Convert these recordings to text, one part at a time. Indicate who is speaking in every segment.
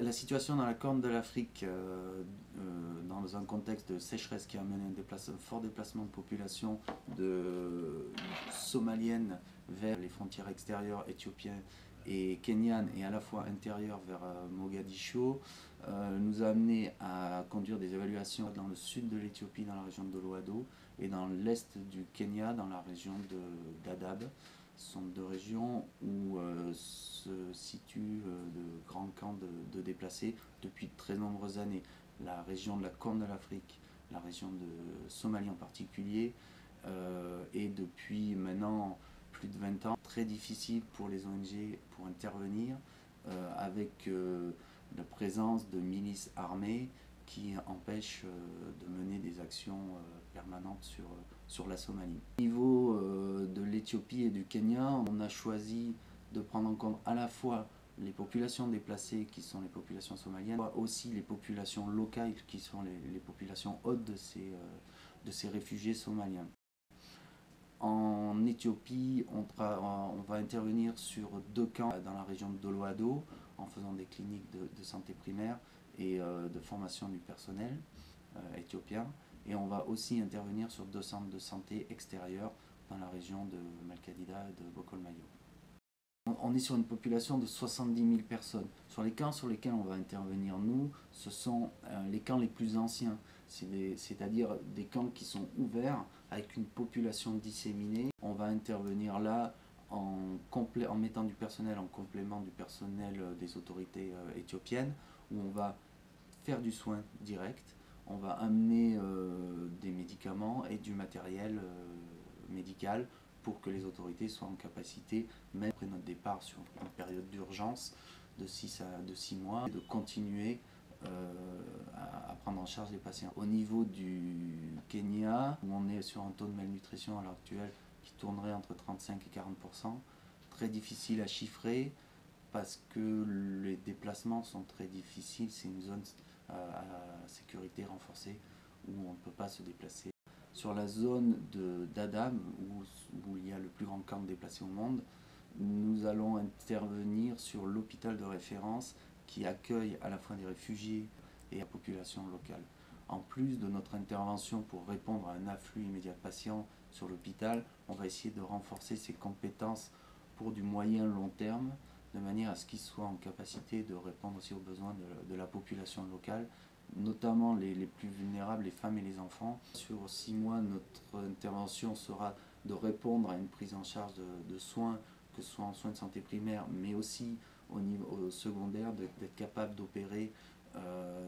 Speaker 1: La situation dans la Corne de l'Afrique, dans un contexte de sécheresse qui a amené un fort déplacement de population somalienne vers les frontières extérieures éthiopiennes et kenyanes et à la fois intérieures vers Mogadiscio, nous a amené à conduire des évaluations dans le sud de l'Éthiopie, dans la région de Doloado, et dans l'est du Kenya, dans la région d'Adab. Ce sont deux régions où se situent de grands camps de déplacés depuis de très nombreuses années. La région de la Corne de l'Afrique, la région de Somalie en particulier, est depuis maintenant plus de 20 ans très difficile pour les ONG pour intervenir avec la présence de milices armées qui empêchent de mener des actions permanentes sur la Somalie. Au niveau de l'Éthiopie et du Kenya, on a choisi de prendre en compte à la fois les populations déplacées qui sont les populations somaliennes, aussi les populations locales qui sont les populations hôtes de ces réfugiés somaliens. En Éthiopie, on va intervenir sur 2 camps dans la région de Doloado en faisant des cliniques de santé primaire et de formation du personnel éthiopien. Et on va aussi intervenir sur 2 centres de santé extérieurs dans la région de Malkadida et de Bokol-Mayo. On est sur une population de 70 000 personnes. Sur les camps sur lesquels on va intervenir, nous, ce sont les camps les plus anciens, c'est-à-dire des camps qui sont ouverts avec une population disséminée. On va intervenir là en mettant du personnel en complément du personnel des autorités éthiopiennes, où on va faire du soin direct, on va amener des médicaments et du matériel médical pour que les autorités soient en capacité, même après notre départ sur une période d'urgence de 6 mois, de continuer à prendre en charge les patients. Au niveau du Kenya, où on est sur un taux de malnutrition à l'heure actuelle qui tournerait entre 35 et 40%, très difficile à chiffrer parce que les déplacements sont très difficiles, c'est une zone à sécurité renforcée où on ne peut pas se déplacer. Sur la zone d'Adab, où il y a le plus grand camp de déplacés au monde, nous allons intervenir sur l'hôpital de référence qui accueille à la fois des réfugiés et la population locale. En plus de notre intervention pour répondre à un afflux immédiat de patients sur l'hôpital, on va essayer de renforcer ses compétences pour du moyen long terme, de manière à ce qu'ils soient en capacité de répondre aussi aux besoins de la population locale, notamment les plus vulnérables, les femmes et les enfants. Sur 6 mois, notre intervention sera de répondre à une prise en charge de soins, que ce soit en soins de santé primaire, mais aussi au niveau secondaire, d'être capable d'opérer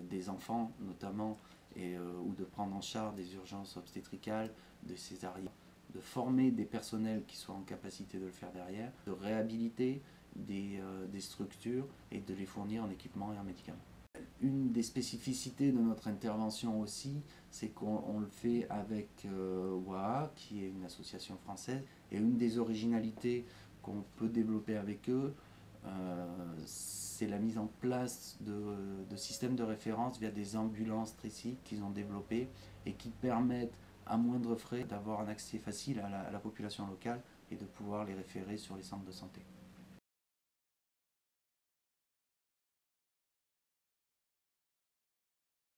Speaker 1: des enfants notamment, ou de prendre en charge des urgences obstétricales, de césariennes, de former des personnels qui soient en capacité de le faire derrière, de réhabiliter des structures et de les fournir en équipement et en médicaments. Une des spécificités de notre intervention aussi, c'est qu'on le fait avec WAA, qui est une association française, et une des originalités qu'on peut développer avec eux, c'est la mise en place de systèmes de référence via des ambulances tricycles qu'ils ont développées et qui permettent à moindre frais d'avoir un accès facile à la population locale et de pouvoir les référer sur les centres de santé.